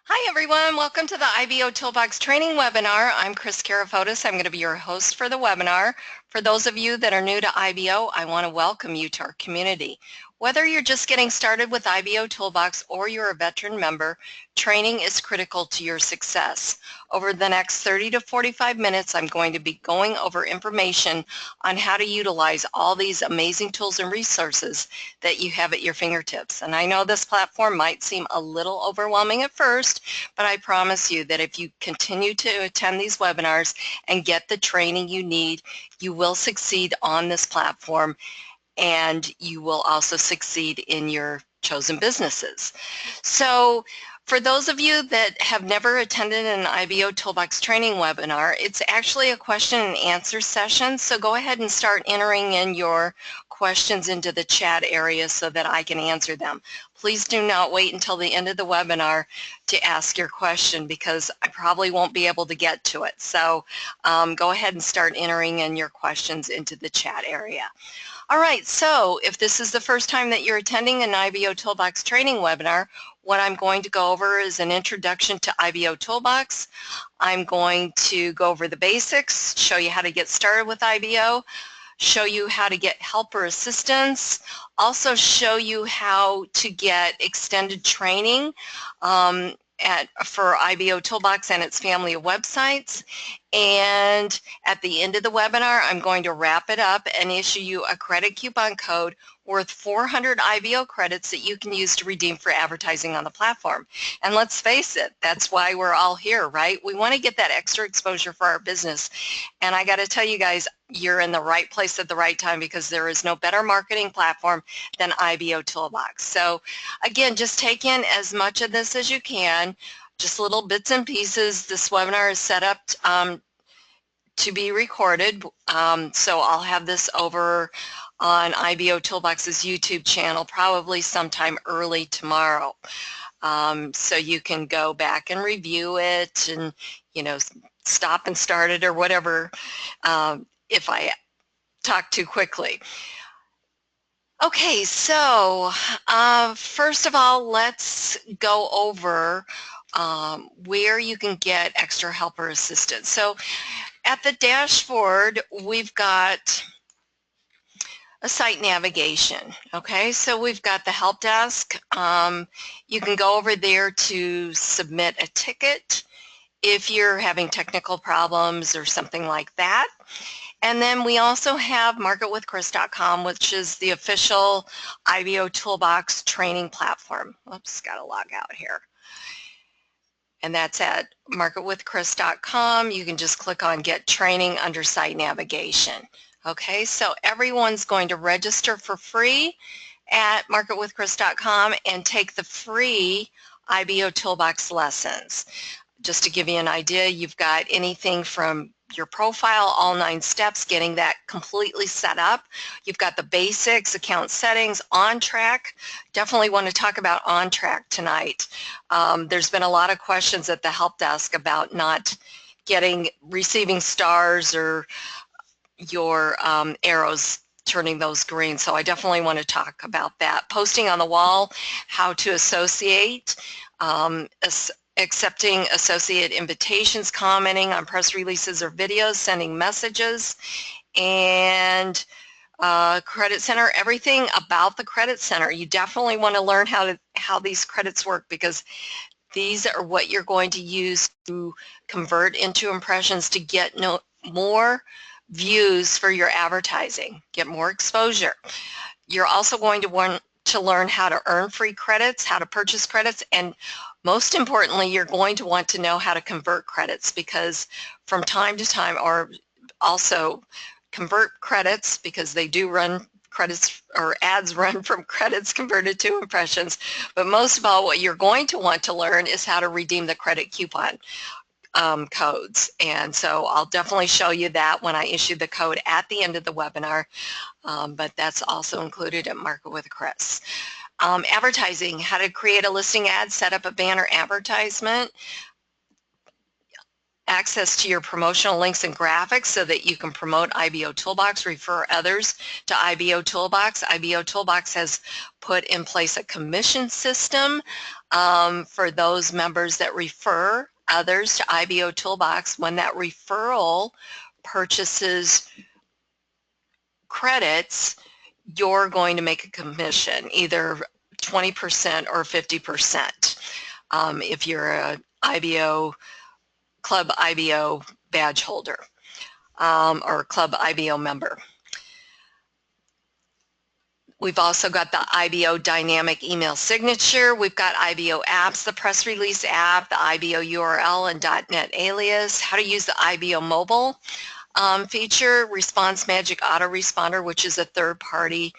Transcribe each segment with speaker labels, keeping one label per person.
Speaker 1: Hi everyone, welcome to the IBOtoolbox training webinar. I'm Chris Karafotis. I'm going to be your host for the webinar. For those of you that are new to IBO, I want to welcome you to our community. Whether you're just getting started with IBOtoolbox or you're a veteran member, training is critical to your success. Over the next 30 to 45 minutes, I'm going to be going over information on how to utilize all these amazing tools and resources that you have at your fingertips. And I know this platform might seem a little overwhelming at first, but I promise you that if you continue to attend these webinars and get the training you need, you will succeed on this platform, and you will also succeed in your chosen businesses. So for those of you that have never attended an IBOtoolbox training webinar, it's actually a question and answer session. So go ahead and start entering in your questions into the chat area so that I can answer them. Please do not wait until the end of the webinar to ask your question, because I probably won't be able to get to it. So go ahead and start entering in your questions into the chat area. All right, so if this is the first time that you're attending an IBOtoolbox training webinar, what I'm going to go over is an introduction to IBOtoolbox. I'm going to go over the basics, show you how to get started with IBO, show you how to get help or assistance, also show you how to get extended training for IBOtoolbox and its family of websites. And at the end of the webinar, I'm going to wrap it up and issue you a credit coupon code worth 400 IBO credits that you can use to redeem for advertising on the platform. And let's face it, that's why we're all here, right? We want to get that extra exposure for our business. And I got to tell you guys, you're in the right place at the right time, because there is no better marketing platform than IBOtoolbox. So again, just take in as much of this as you can, just little bits and pieces. This webinar is set up to be recorded, so I'll have this over on IBOtoolbox's YouTube channel probably sometime early tomorrow. So you can go back and review it and, you know, stop and start it or whatever if I talk too quickly. Okay, so first of all, let's go over where you can get extra help or assistance. So at the dashboard, we've got a site navigation. Okay, so we've got the help desk. You can go over there to submit a ticket if you're having technical problems or something like that. And then we also have marketwithchris.com, which is the official IBOtoolbox training platform. Oops, got to log out here. And that's at marketwithchris.com. You can just click on Get Training under Site Navigation. Okay, so everyone's going to register for free at marketwithchris.com and take the free IBOtoolbox lessons. Just to give you an idea, you've got anything from your profile, all 9 steps, getting that completely set up. You've got the basics, account settings, on track. Definitely want to talk about on track tonight. There's been a lot of questions at the help desk about not receiving stars or your arrows turning those green, so I definitely want to talk about that. Posting on the wall, how to associate, accepting associate invitations, commenting on press releases or videos, sending messages, and Credit Center, everything about the Credit Center. You definitely want to learn how these credits work, because these are what you're going to use to convert into impressions to get more views for your advertising, get more exposure. You're also going to want to learn how to earn free credits, how to purchase credits, and most importantly, you're going to want to know how to convert credits, because from time to time, or also convert credits, because they do run credits, or ads run from credits converted to impressions. But most of all, what you're going to want to learn is how to redeem the credit coupon codes. And so I'll definitely show you that when I issue the code at the end of the webinar, but that's also included at Market with Chris. Advertising, how to create a listing ad, set up a banner advertisement, access to your promotional links and graphics so that you can promote IBOtoolbox, refer others to IBOtoolbox. IBOtoolbox has put in place a commission system for those members that refer others to IBO Toolbox. When that referral purchases credits, you're going to make a commission, either 20% or 50%. If you're a Club IBO badge holder or Club IBO member. We've also got the IBO dynamic email signature. We've got IBO apps, the press release app, the IBO URL and .NET alias, how to use the IBO mobile feature, Response Magic Autoresponder, which is a third-party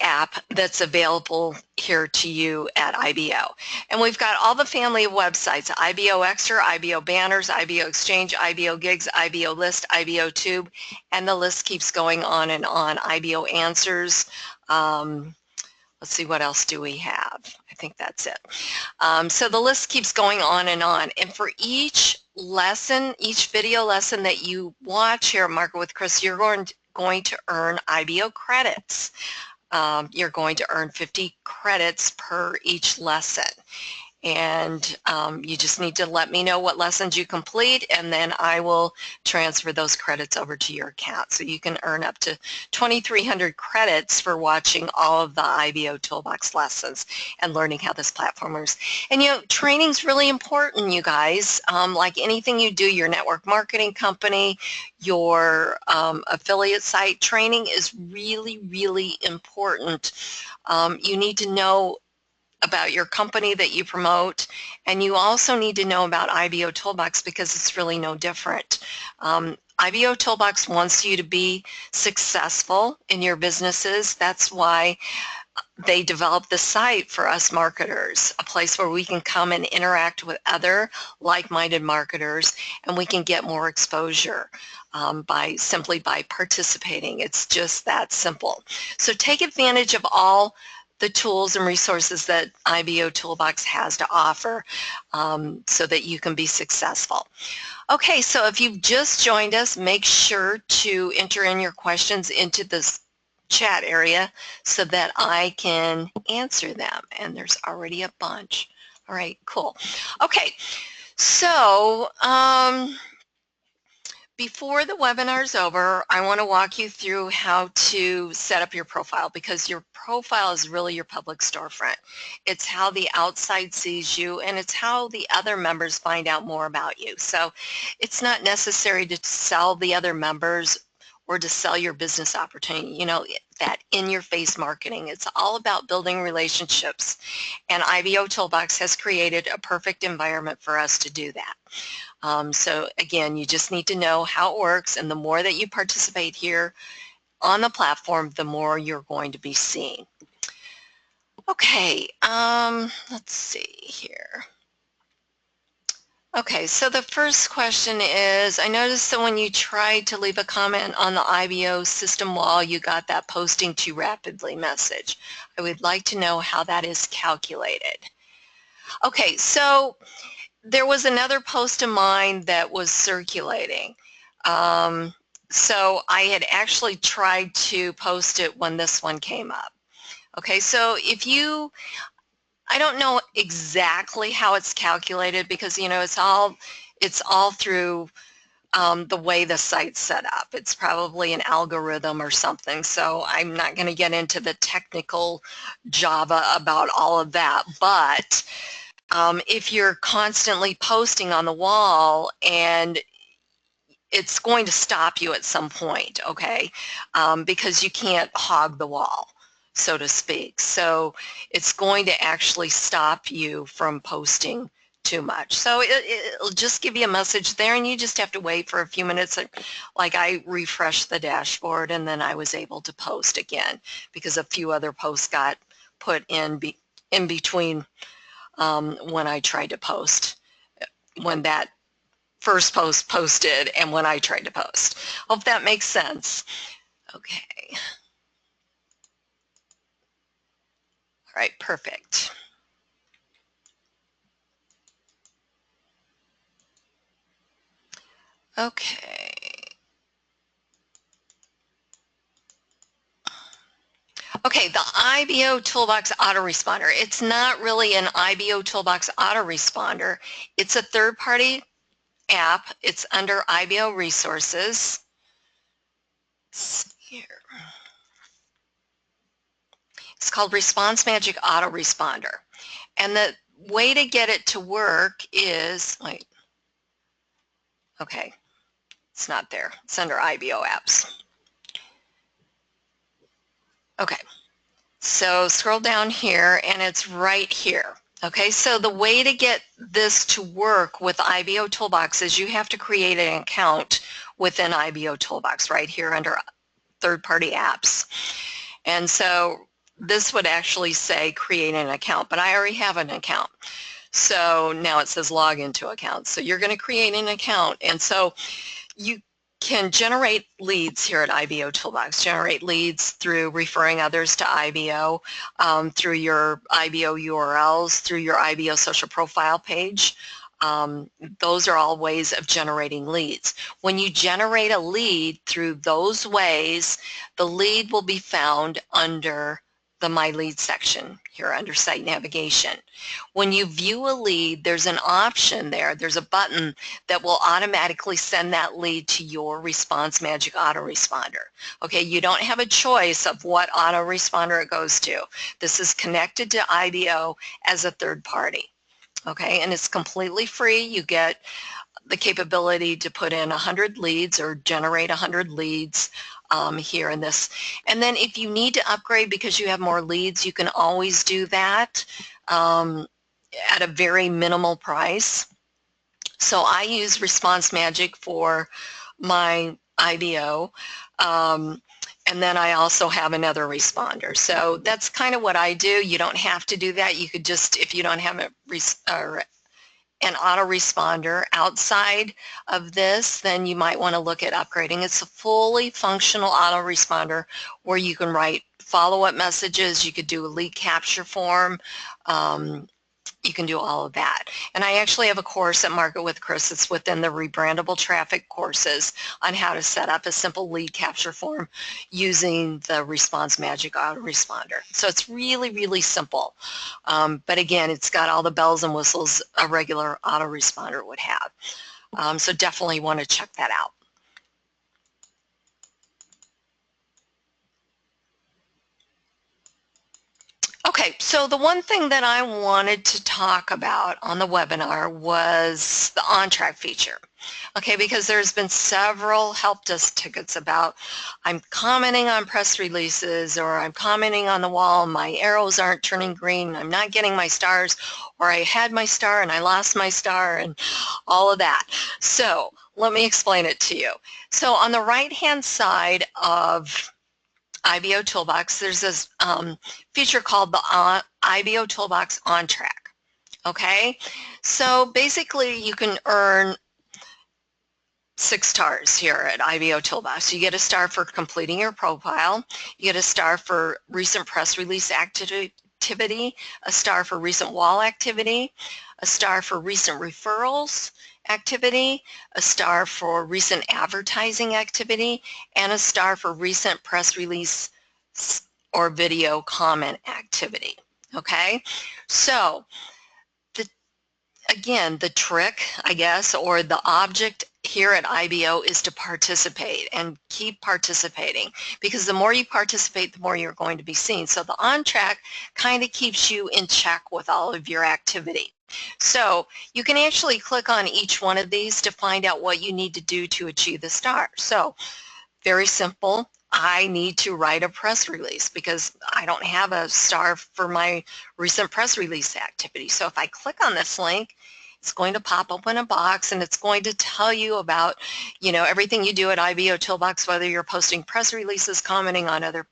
Speaker 1: app that's available here to you at IBO. And we've got all the family of websites, IBO Extra, IBO Banners, IBO Exchange, IBO Gigs, IBO List, IBO Tube, and the list keeps going on and on. IBO Answers. Let's see, what else do we have? I think that's it. So the list keeps going on. And for each lesson, each video lesson that you watch here at Market with Chris, you're going to earn IBO credits. You're going to earn 50 credits per each lesson. And you just need to let me know what lessons you complete, and then I will transfer those credits over to your account. So you can earn up to 2,300 credits for watching all of the IBO Toolbox lessons and learning how this platform works. And you know, training's really important, you guys. Like anything you do, your network marketing company, your affiliate site, training is really, really important. You need to know about your company that you promote, and you also need to know about IBO Toolbox because it's really no different. IBO Toolbox wants you to be successful in your businesses. That's why they developed the site for us marketers, a place where we can come and interact with other like-minded marketers, and we can get more exposure simply by participating. It's just that simple. So take advantage of all the tools and resources that IBO Toolbox has to offer so that you can be successful. Okay, so if you've just joined us, make sure to enter in your questions into this chat area so that I can answer them. And there's already a bunch. All right, cool. Okay, so before the webinar is over, I want to walk you through how to set up your profile, because your profile is really your public storefront. It's how the outside sees you, and it's how the other members find out more about you. So it's not necessary to sell the other members or to sell your business opportunity, you know, that in-your-face marketing. It's all about building relationships, and IBO Toolbox has created a perfect environment for us to do that. So again, you just need to know how it works, and the more that you participate here on the platform, the more you're going to be seen. Okay, let's see here. Okay, so the first question is, I noticed that when you tried to leave a comment on the IBO system wall, you got that posting too rapidly message. I would like to know how that is calculated. Okay, so there was another post of mine that was circulating. So I had actually tried to post it when this one came up. Okay, so if you, I don't know exactly how it's calculated, because you know it's all through the way the site's set up. It's probably an algorithm or something. So I'm not going to get into the technical Java about all of that, but if you're constantly posting on the wall, and it's going to stop you at some point, okay, because you can't hog the wall, so to speak. So it's going to actually stop you from posting too much. So it'll just give you a message there, and you just have to wait for a few minutes. Like I refreshed the dashboard, and then I was able to post again, because a few other posts got put in between when I tried to post, when that first post posted and when I tried to post. Hope that makes sense. Okay. All right, perfect. Okay. Okay, the IBOtoolbox autoresponder. It's not really an IBOtoolbox autoresponder. It's a third-party app. It's under IBO resources. Let's see here. It's called Response Magic Autoresponder. And the way to get it to work is, wait, okay, it's not there. It's under IBO apps. Okay, so scroll down here and it's right here. Okay, so the way to get this to work with IBOtoolbox is you have to create an account within IBOtoolbox right here under third-party apps. And so this would actually say create an account, but I already have an account. So now it says log into account. So you're going to create an account. And so you can generate leads here at IBOtoolbox, generate leads through referring others to IBO, through your IBO URLs, through your IBO social profile page. Those are all ways of generating leads. When you generate a lead through those ways, the lead will be found under the My Lead section here under Site Navigation. When you view a lead, there's an option there, there's a button that will automatically send that lead to your Response Magic Autoresponder. Okay, you don't have a choice of what autoresponder it goes to. This is connected to IBO as a third party. Okay, and it's completely free. You get the capability to put in 100 leads or generate 100 leads here in this. And then if you need to upgrade because you have more leads, you can always do that at a very minimal price. So I use Response Magic for my IBO. And then I also have another responder. So that's kind of what I do. You don't have to do that. You could just, if you don't have an autoresponder outside of this, then you might want to look at upgrading. It's a fully functional autoresponder where you can write follow-up messages. You could do a lead capture form. You can do all of that. And I actually have a course at Market with Chris. It's within the Rebrandable Traffic courses on how to set up a simple lead capture form using the Response Magic Autoresponder. So it's really, really simple. But again, it's got all the bells and whistles a regular autoresponder would have. So definitely want to check that out. Okay, so the one thing that I wanted to talk about on the webinar was the on-track feature. Okay, because there's been several help desk tickets about I'm commenting on press releases, or I'm commenting on the wall, my arrows aren't turning green, I'm not getting my stars, or I had my star and I lost my star, and all of that. So let me explain it to you. So on the right-hand side of IBOtoolbox, there's this feature called the IBOtoolbox On Track. Okay, so basically you can earn 6 stars here at IBOtoolbox. You get a star for completing your profile, you get a star for recent press release activity, a star for recent wall activity, a star for recent referrals activity, a star for recent advertising activity, and a star for recent press release or video comment activity. Okay, so again, the trick, I guess, or the object here at IBO is to participate and keep participating, because the more you participate, the more you're going to be seen. So the on track kind of keeps you in check with all of your activity. So you can actually click on each one of these to find out what you need to do to achieve the star. So very simple. I need to write a press release because I don't have a star for my recent press release activity. So if I click on this link, it's going to pop open a box and it's going to tell you about, everything you do at IBOtoolbox, whether you're posting press releases, commenting on other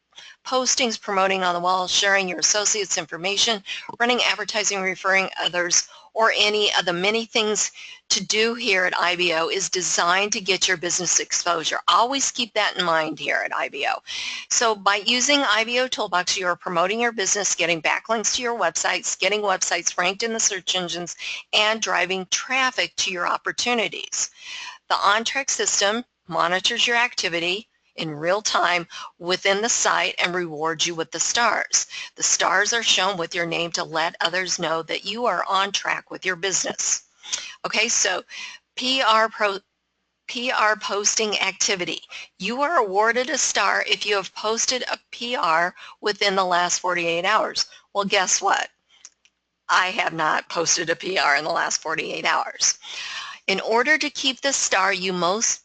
Speaker 1: postings, promoting on the wall, sharing your associates' information, running advertising, referring others, or any of the many things to do here at IBO is designed to get your business exposure. Always keep that in mind here at IBO. So by using IBOtoolbox, you are promoting your business, getting backlinks to your websites, getting websites ranked in the search engines, and driving traffic to your opportunities. The on-track system monitors your activity, in real time within the site and rewards you with the stars. The stars are shown with your name to let others know that you are on track with your business. Okay, so PR posting activity. You are awarded a star if you have posted a PR within the last 48 hours. Well, guess what? I have not posted a PR in the last 48 hours. In order to keep this star, you must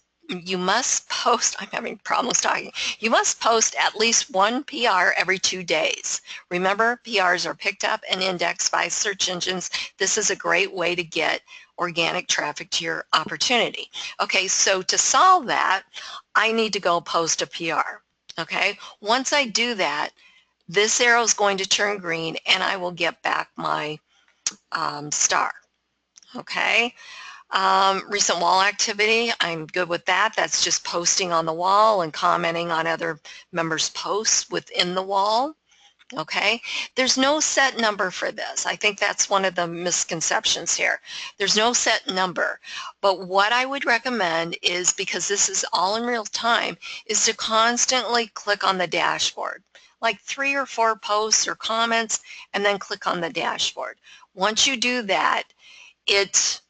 Speaker 1: post, I'm having problems talking, you must post at least one PR every 2 days. Remember, PRs are picked up and indexed by search engines. This is a great way to get organic traffic to your opportunity. Okay, so to solve that, I need to go post a PR. Okay, once I do that, this arrow is going to turn green and I will get back my star. Okay. Recent wall activity, I'm good with that. That's just posting on the wall and commenting on other members' posts within the wall. Okay, there's no set number for this. I think that's one of the misconceptions here. There's no set number, but what I would recommend is, because this is all in real time, is to constantly click on the dashboard, like 3 or 4 posts or comments, and then click on the dashboard. Once you do that, it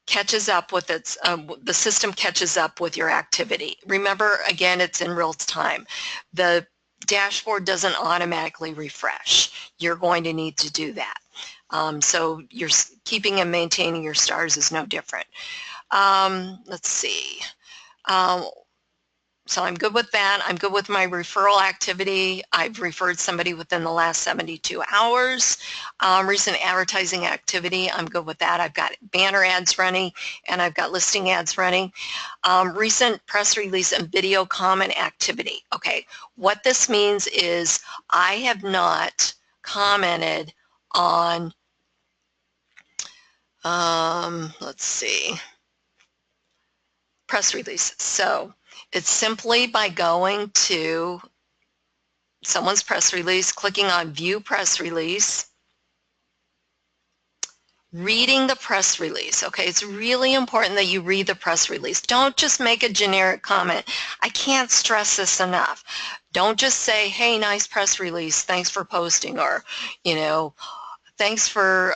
Speaker 1: catches up with the system catches up with your activity. Remember, again, it's in real time. The dashboard doesn't automatically refresh. You're going to need to do that. So you're keeping and maintaining your stars is no different. Let's see. So I'm good with that. I'm good with my referral activity. I've referred somebody within the last 72 hours. Recent advertising activity, I'm good with that. I've got banner ads running and I've got listing ads running. Recent press release and video comment activity. Okay, what this means is I have not commented on, let's see, press releases. So it's simply by going to someone's press release, clicking on View Press Release, reading the press release. Okay, it's really important that you read the press release. Don't just make a generic comment. I can't stress this enough. Don't just say, hey, nice press release, thanks for posting, or, you know, thanks for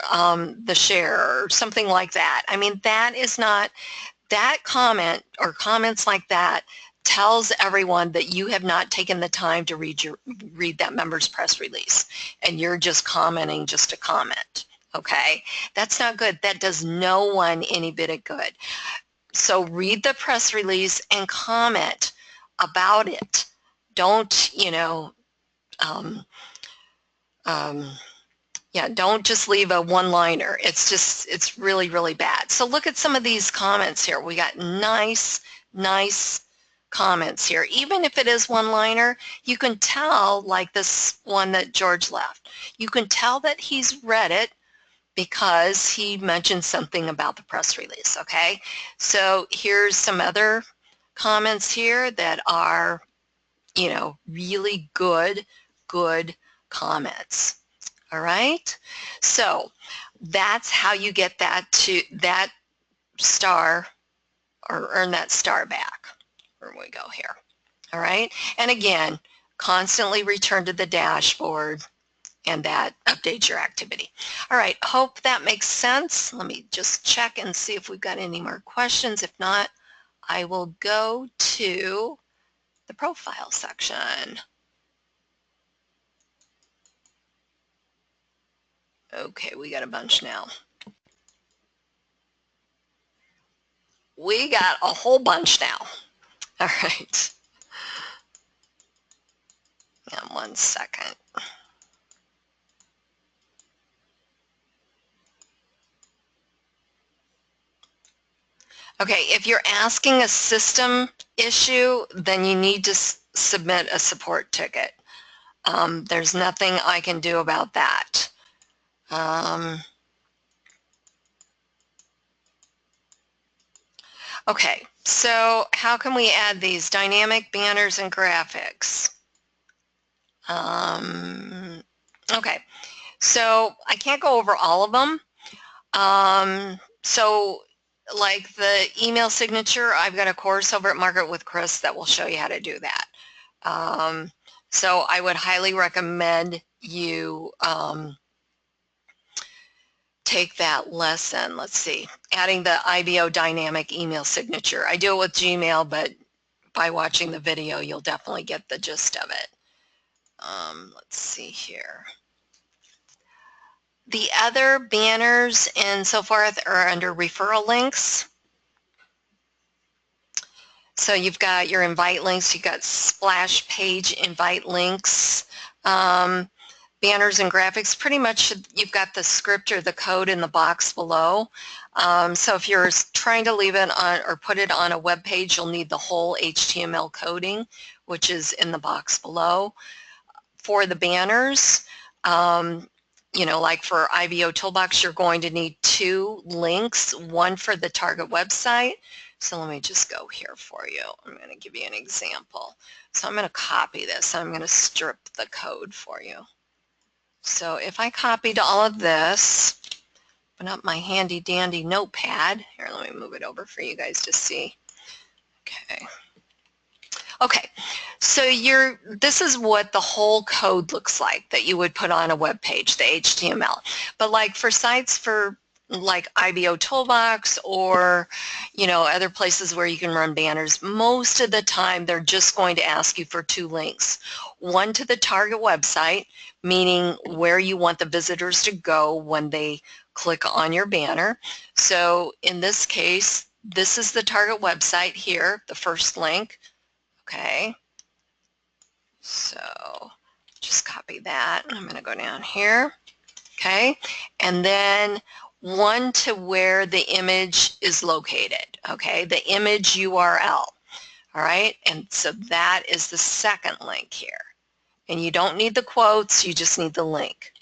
Speaker 1: the share, or something like that. I mean, that is not, that comment or comments like that tells everyone that you have not taken the time to read that member's press release, and you're just commenting just to comment. Okay, that's not good. That does no one any bit of good. So read the press release and comment about it. Don't, you know, yeah, don't just leave a one-liner. It's really, really bad. So look at some of these comments here. We got nice comments here. Even if it is one-liner, you can tell, like this one that George left, you can tell that he's read it because he mentioned something about the press release, okay? So here's some other comments here that are, you know, really good comments. All right, so that's how you get that star, or earn that star back. Where we go here. All right, and again, constantly return to the dashboard, and that updates your activity. All right, hope that makes sense. Let me just check and see if we've got any more questions. If not, I will go to the profile section. Okay, we got a bunch now. We got a whole bunch now. All right. Hang on 1 second. Okay, if you're asking a system issue, then you need to submit a support ticket. There's nothing I can do about that. Okay, so how can we add these dynamic banners and graphics? Okay, so I can't go over all of them. So like the email signature, I've got a course over at Market with Chris that will show you how to do that. So I would highly recommend you take that lesson. Let's see, adding the IBO dynamic email signature. I do it with Gmail, but by watching the video, you'll definitely get the gist of it. Let's see here. The other banners and so forth are under referral links. So you've got your invite links, you've got splash page invite links, banners and graphics. Pretty much you've got the script or the code in the box below. So if you're trying to leave it on or put it on a web page, you'll need the whole HTML coding, which is in the box below. For the banners, you know, like for IBOtoolbox, you're going to need 2 links, one for the target website. So let me just go here for you. I'm going to give you an example. So I'm going to copy this. I'm going to strip the code for you. So if I copied all of this, open up my handy dandy notepad. Here, let me move it over for you guys to see. Okay. Okay, so this is what the whole code looks like that you would put on a web page, the HTML. But like for sites for like IBOtoolbox or, you know, other places where you can run banners, most of the time they're just going to ask you for 2 links. One to the target website, meaning where you want the visitors to go when they click on your banner. So in this case, this is the target website here, the first link. Okay, so just copy that. I'm going to go down here. Okay, and then one to where the image is located. Okay, the image URL. All right, and so that is the second link here. And you don't need the quotes, you just need the link.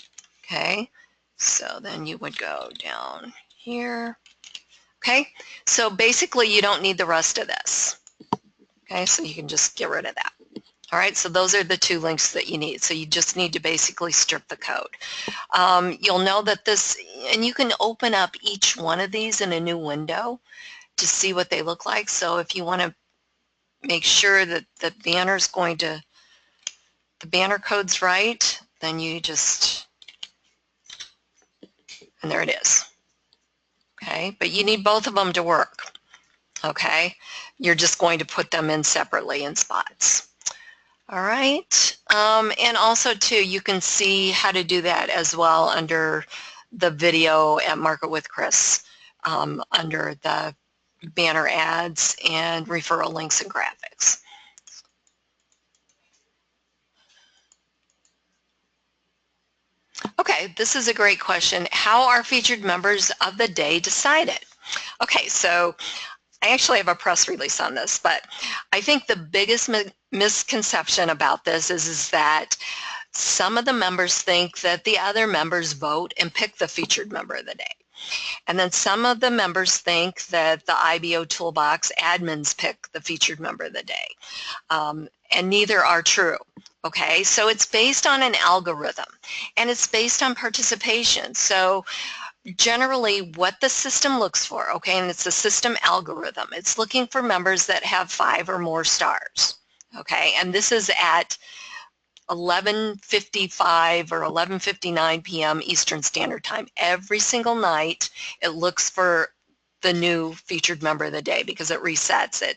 Speaker 1: Okay, so then you would go down here. Okay, so basically you don't need the rest of this. Okay, so you can just get rid of that. All right, so those are the 2 links that you need. So you just need to basically strip the code. You'll know that this, and you can open up each one of these in a new window to see what they look like. So if you want to make sure that the banner's going to, the banner code's right, then you just, and there it is. Okay, but you need both of them to work. Okay, you're just going to put them in separately in spots. All right, and also too, you can see how to do that as well under the video at Market with Chris, under the banner ads and referral links and graphics. Okay, this is a great question. How are featured members of the day decided? Okay, so I actually have a press release on this, but I think the biggest misconception about this is that some of the members think that the other members vote and pick the featured member of the day. And then some of the members think that the IBOtoolbox admins pick the featured member of the day. And neither are true. Okay, so it's based on an algorithm and it's based on participation. So generally what the system looks for, okay, and it's a system algorithm, it's looking for members that have 5 or more stars, okay, and this is at 11:55 or 11:59 p.m. Eastern Standard Time. Every single night it looks for the new featured member of the day because it resets at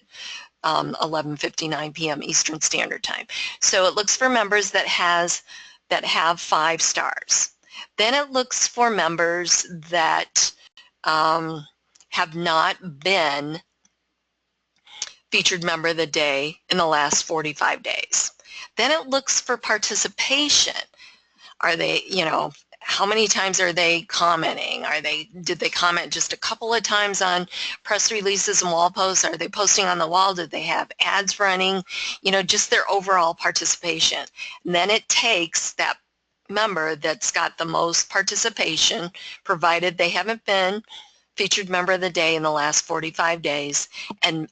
Speaker 1: 11:59 p.m. Eastern Standard Time. So it looks for members that have 5 stars. Then it looks for members that have not been featured member of the day in the last 45 days. Then it looks for participation. Are they, you know, how many times are they commenting? Did they comment just a couple of times on press releases and wall posts? Are they posting on the wall? Did they have ads running? You know, just their overall participation. And then it takes that member that's got the most participation, provided they haven't been featured member of the day in the last 45 days, and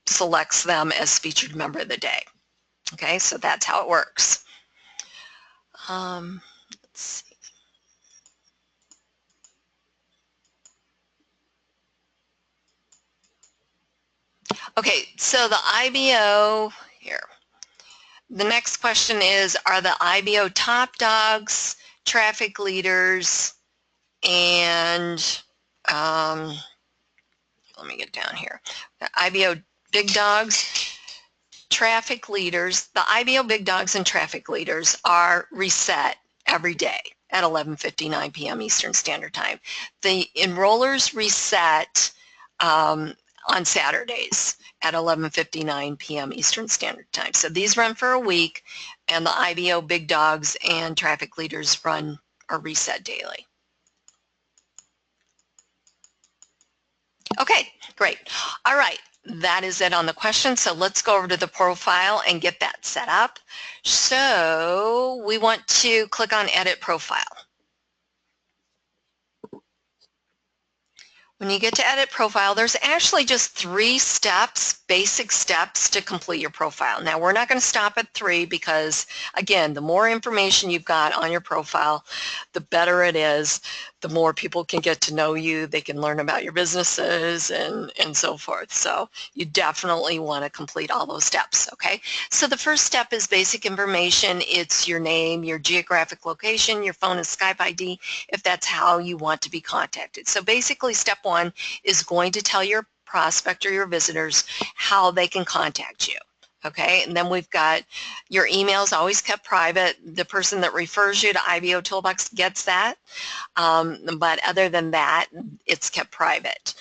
Speaker 1: selects them as featured member of the day. Okay, so that's how it works. Let's see. Okay, so the IBO, here. The next question is, are the IBO top dogs, traffic leaders, and let me get down here. The IBO big dogs, traffic leaders, the IBO big dogs and traffic leaders are reset every day at 11:59 p.m. Eastern Standard Time. The enrollers reset on Saturdays at 11:59 p.m. Eastern Standard Time. So these run for a week, and the IBO big dogs and traffic leaders run or reset daily. Okay, great. All right, that is it on the question. So let's go over to the profile and get that set up. So we want to click on Edit Profile. When you get to Edit Profile, there's actually just 3 steps, basic steps to complete your profile. Now, we're not going to stop at 3 because, again, the more information you've got on your profile, the better it is. The more people can get to know you, they can learn about your businesses and so forth. So you definitely want to complete all those steps, okay? So the first step is basic information. It's your name, your geographic location, your phone and Skype ID, if that's how you want to be contacted. So basically, step 1 is going to tell your prospect or your visitors how they can contact you. Okay, and then we've got your emails always kept private. The person that refers you to IBOtoolbox gets that, but other than that, it's kept private.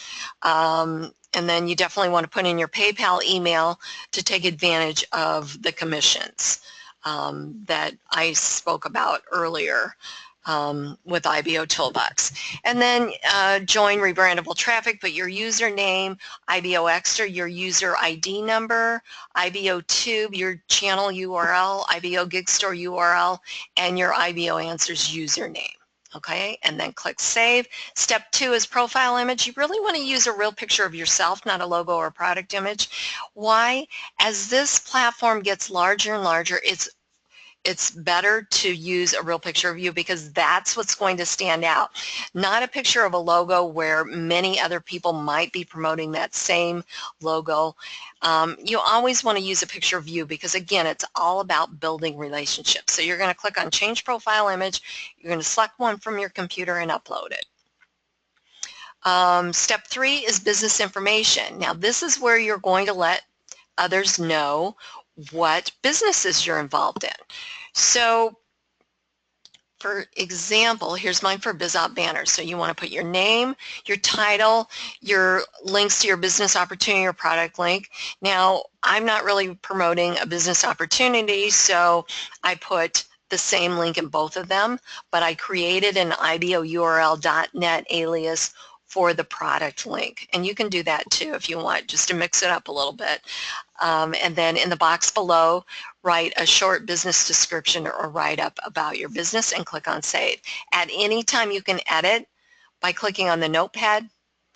Speaker 1: And then you definitely want to put in your PayPal email to take advantage of the commissions that I spoke about earlier. With IBOtoolbox. And then join rebrandable traffic, put your username, IBO Extra, your user ID number, IBOTube, your channel URL, IBO Gig Store URL, and your IBO Answers username. Okay, and then click Save. Step 2 is profile image. You really want to use a real picture of yourself, not a logo or a product image. Why? As this platform gets larger and larger, it's better to use a real picture of you because that's what's going to stand out. Not a picture of a logo where many other people might be promoting that same logo. You always want to use a picture of you because, again, it's all about building relationships. So you're going to click on Change Profile Image. You're going to select one from your computer and upload it. Step 3 is business information. Now, this is where you're going to let others know what businesses you're involved in. So, for example, here's mine for BizOp banners. So you want to put your name, your title, your links to your business opportunity or product link. Now, I'm not really promoting a business opportunity, so I put the same link in both of them, but I created an IBOURL.net alias for the product link. And you can do that too if you want, just to mix it up a little bit. And then in the box below, write a short business description or write-up about your business and click on Save. At any time you can edit by clicking on the notepad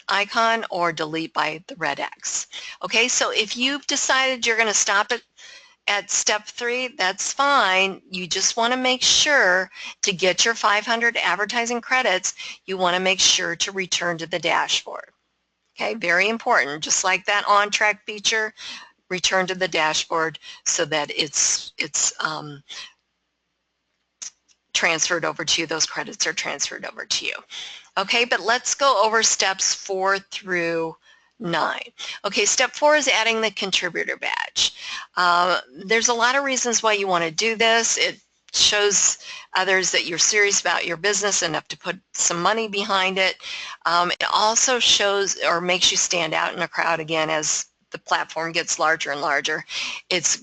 Speaker 1: icon or delete by the red X. Okay, so if you've decided you're going to stop at step 3, that's fine. You just want to make sure to get your 500 advertising credits, you want to make sure to return to the dashboard. Okay, very important. Just like that on-track feature, return to the dashboard so that it's transferred over to you. Those credits are transferred over to you. Okay, but let's go over steps 4 through 9. Okay, step 4 is adding the contributor badge. There's a lot of reasons why you want to do this. It shows others that you're serious about your business enough to put some money behind it. It also shows or makes you stand out in a crowd again as the platform gets larger and larger. It's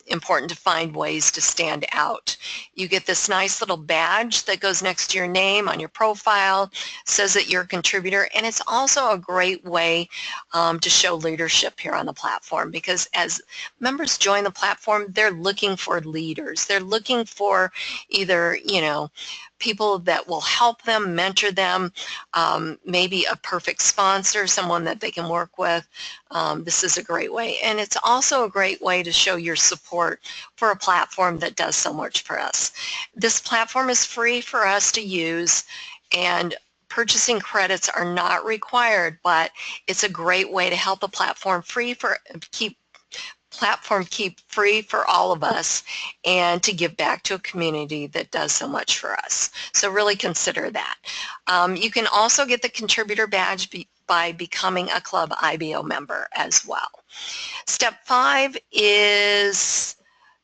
Speaker 1: important to find ways to stand out. You get this nice little badge that goes next to your name on your profile, says that you're a contributor, and it's also a great way to show leadership here on the platform, because as members join the platform, they're looking for leaders. They're looking for either, people that will help them, mentor them, maybe a perfect sponsor, someone that they can work with. This is a great way. And it's also a great way to show your support for a platform that does so much for us. This platform is free for us to use and purchasing credits are not required, but it's a great way to help the platform keep free for all of us and to give back to a community that does so much for us. So really consider that. You can also get the contributor badge by becoming a Club IBO member as well. Step 5 is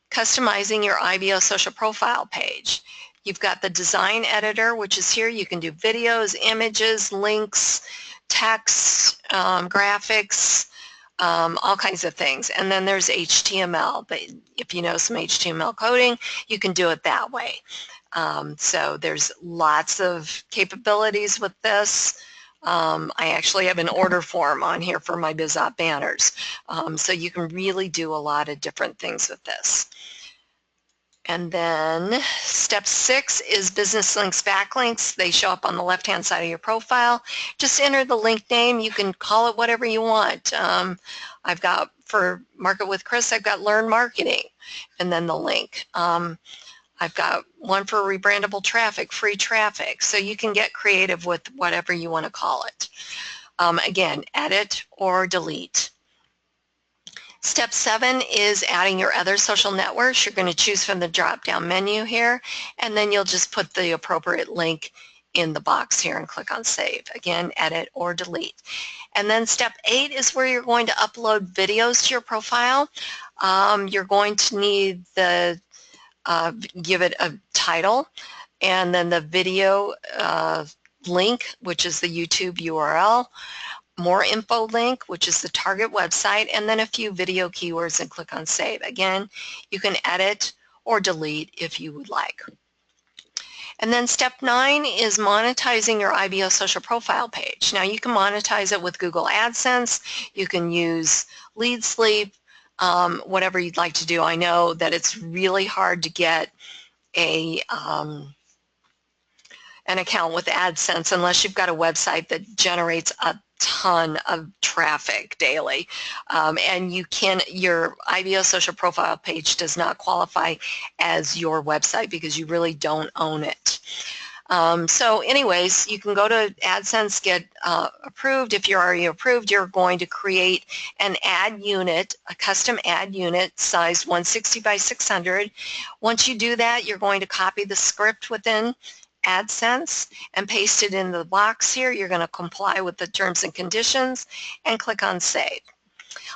Speaker 1: customizing your IBO social profile page. You've got the design editor, which is here. You can do videos, images, links, text, graphics, all kinds of things. And then there's HTML. But if you know some HTML coding, you can do it that way. So there's lots of capabilities with this. I actually have an order form on here for my BizOp banners. So you can really do a lot of different things with this. And then step 6 is business links, backlinks. They show up on the left-hand side of your profile. Just enter the link name. You can call it whatever you want. I've got, for Market with Chris, I've got Learn Marketing, and then the link. I've got one for rebrandable traffic, free traffic. So you can get creative with whatever you want to call it. Again, edit or delete. Step 7 is adding your other social networks. You're going to choose from the drop-down menu here, and then you'll just put the appropriate link in the box here and click on Save. Again, edit or delete. And then step 8 is where you're going to upload videos to your profile. You're going to need the give it a title, and then the video link, which is the YouTube URL, more info link, which is the target website, and then a few video keywords, and click on Save. Again, you can edit or delete if you would like. And then step 9 is monetizing your IBO social profile page. Now you can monetize it with Google AdSense. You can use Lead Sleep, whatever you'd like to do. I know that it's really hard to get an account with AdSense unless you've got a website that generates a ton of traffic daily, and your IBO social profile page does not qualify as your website because you really don't own it. So anyways, you can go to AdSense, get approved. If you're already approved, you're going to create an ad unit, a custom ad unit sized 160 by 600. Once you do that, you're going to copy the script within AdSense and paste it in the box here. You're going to comply with the terms and conditions and click on Save.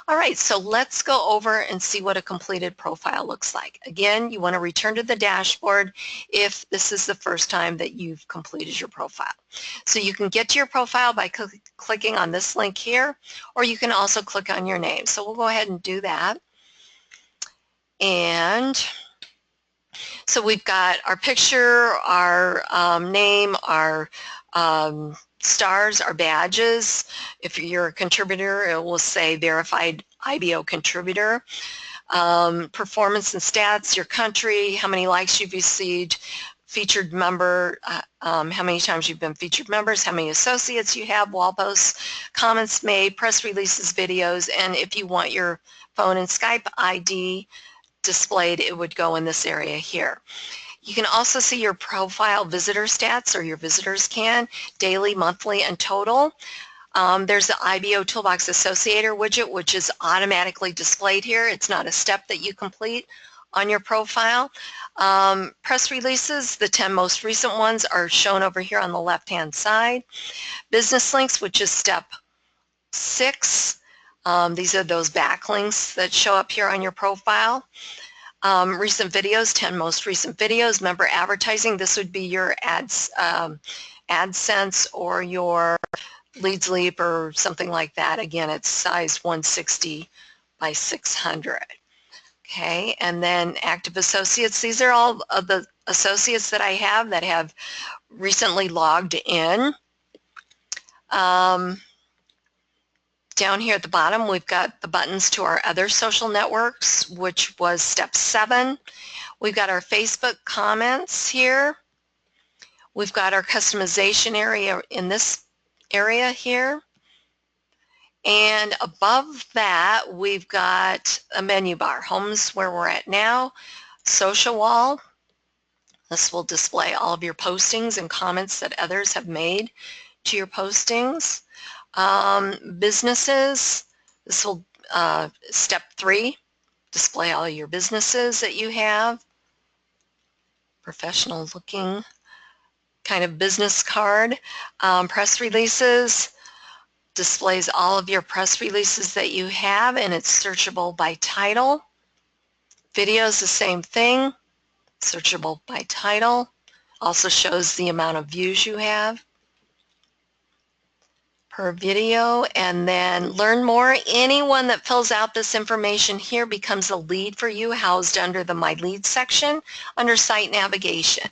Speaker 1: All right, so let's go over and see what a completed profile looks like. Again, you want to return to the dashboard if this is the first time that you've completed your profile. So you can get to your profile by clicking on this link here, or you can also click on your name. So we'll go ahead and do that. And so we've got our picture, our name, our stars, our badges. If you're a contributor, it will say verified IBO contributor. Performance and stats, your country, how many likes you've received, featured member, how many times you've been featured members, how many associates you have, wall posts, comments made, press releases, videos, and if you want your phone and Skype ID displayed, it would go in this area here. You can also see your profile visitor stats, or your visitors can, daily, monthly, and total. There's the IBOtoolbox Associator widget, which is automatically displayed here. It's not a step that you complete on your profile. Press releases, the 10 most recent ones are shown over here on the left-hand side. Business links, which is step 6. These are those backlinks that show up here on your profile. Recent videos, 10 most recent videos. Member advertising, this would be your AdSense or your Lead Sleep or something like that. Again, it's size 160 by 600. Okay, and then active associates. These are all of the associates that I have that have recently logged in. Down here at the bottom, we've got the buttons to our other social networks, which was step 7. We've got our Facebook comments here. We've got our customization area in this area here. And above that, we've got a menu bar. Home's where we're at now. Social wall. This will display all of your postings and comments that others have made to your postings. Businesses, this will, step 3, display all your businesses that you have. Professional looking kind of business card. Press releases, displays all of your press releases that you have, and it's searchable by title. Videos, the same thing, searchable by title. Also shows the amount of views you have per video. And then learn more. Anyone that fills out this information here becomes a lead for you, housed under the My Leads section under Site Navigation.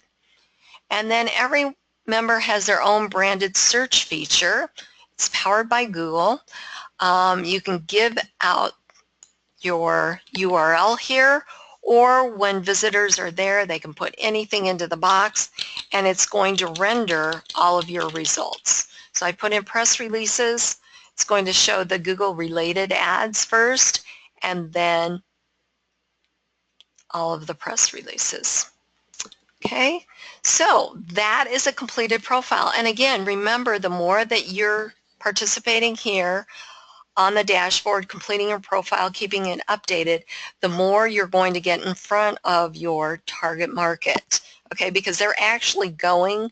Speaker 1: And then every member has their own branded search feature. It's powered by Google. You can give out your URL here, or when visitors are there, they can put anything into the box, and it's going to render all of your results. So I put in press releases. It's going to show the Google related ads first, and then all of the press releases. Okay, so that is a completed profile. And again, remember, the more that you're participating here on the dashboard, completing your profile, keeping it updated, the more you're going to get in front of your target market, okay? Because they're actually going,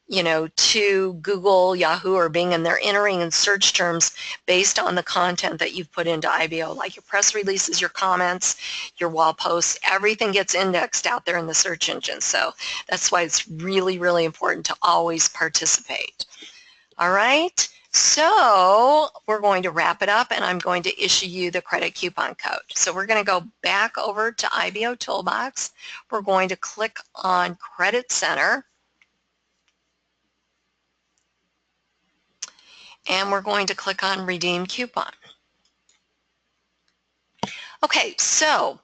Speaker 1: you know, to Google, Yahoo, or Bing, and they're entering in search terms based on the content that you've put into IBO, like your press releases, your comments, your wall posts. Everything gets indexed out there in the search engine. So that's why it's really, really important to always participate. All right, so we're going to wrap it up, and I'm going to issue you the credit coupon code. So we're going to go back over to IBOtoolbox. We're going to click on Credit Center, and we're going to click on Redeem Coupon. Okay, so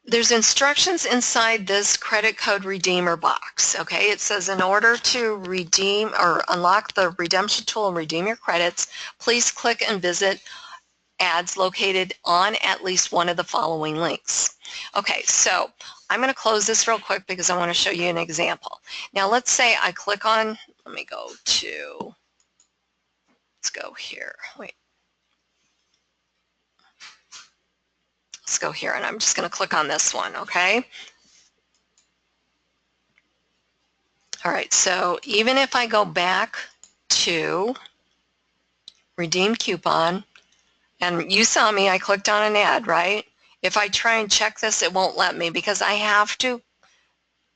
Speaker 1: there's instructions inside this credit code redeemer box. Okay, it says, in order to redeem or unlock the redemption tool and redeem your credits, please click and visit ads located on at least one of the following links. Okay, so I'm going to close this real quick because I want to show you an example. Now let's say I click on, let me go to, let's go here, wait. Let's go here, and I'm just going to click on this one, okay? All right, so even if I go back to Redeem Coupon, and you saw me, I clicked on an ad, right? If I try and check this, it won't let me because I have to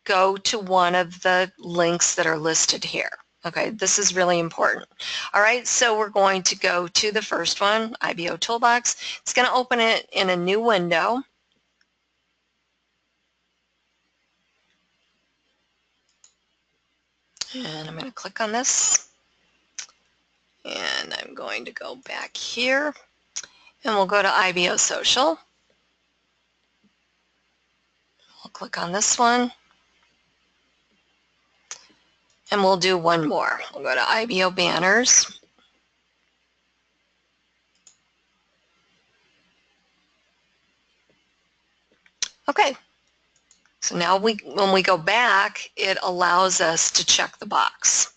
Speaker 1: go to one of the links that are listed here. Okay, this is really important. All right, so we're going to go to the first one, IBOtoolbox. It's going to open it in a new window. And I'm going to click on this. And I'm going to go back here. And we'll go to IBO Social. We'll click on this one. And we'll do one more. We'll go to IBO Banners. Okay. So now when we go back, it allows us to check the box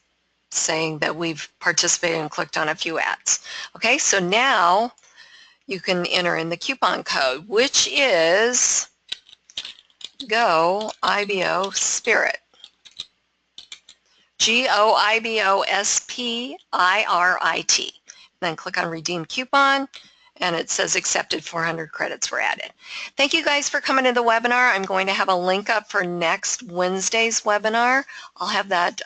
Speaker 1: saying that we've participated and clicked on a few ads. Okay, so now you can enter in the coupon code, which is Go IBO Spirit. GOIBOSPIRIT. Then click on Redeem Coupon, and it says accepted, 400 credits were added. Thank you guys for coming to the webinar. I'm going to have a link up for next Wednesday's webinar. I'll have that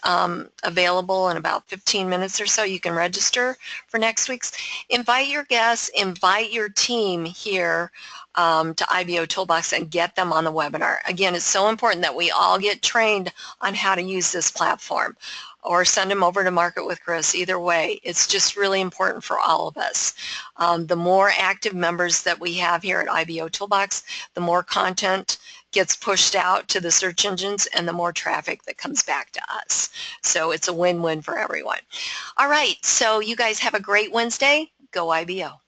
Speaker 1: available in about 15 minutes or so. You can register for next week's. Invite your guests, invite your team here to IBOtoolbox and get them on the webinar. Again, it's so important that we all get trained on how to use this platform, or send them over to Market with Chris. Either way, it's just really important for all of us. The more active members that we have here at IBOtoolbox, the more content gets pushed out to the search engines and the more traffic that comes back to us. So it's a win-win for everyone. All right, so you guys have a great Wednesday. Go IBO.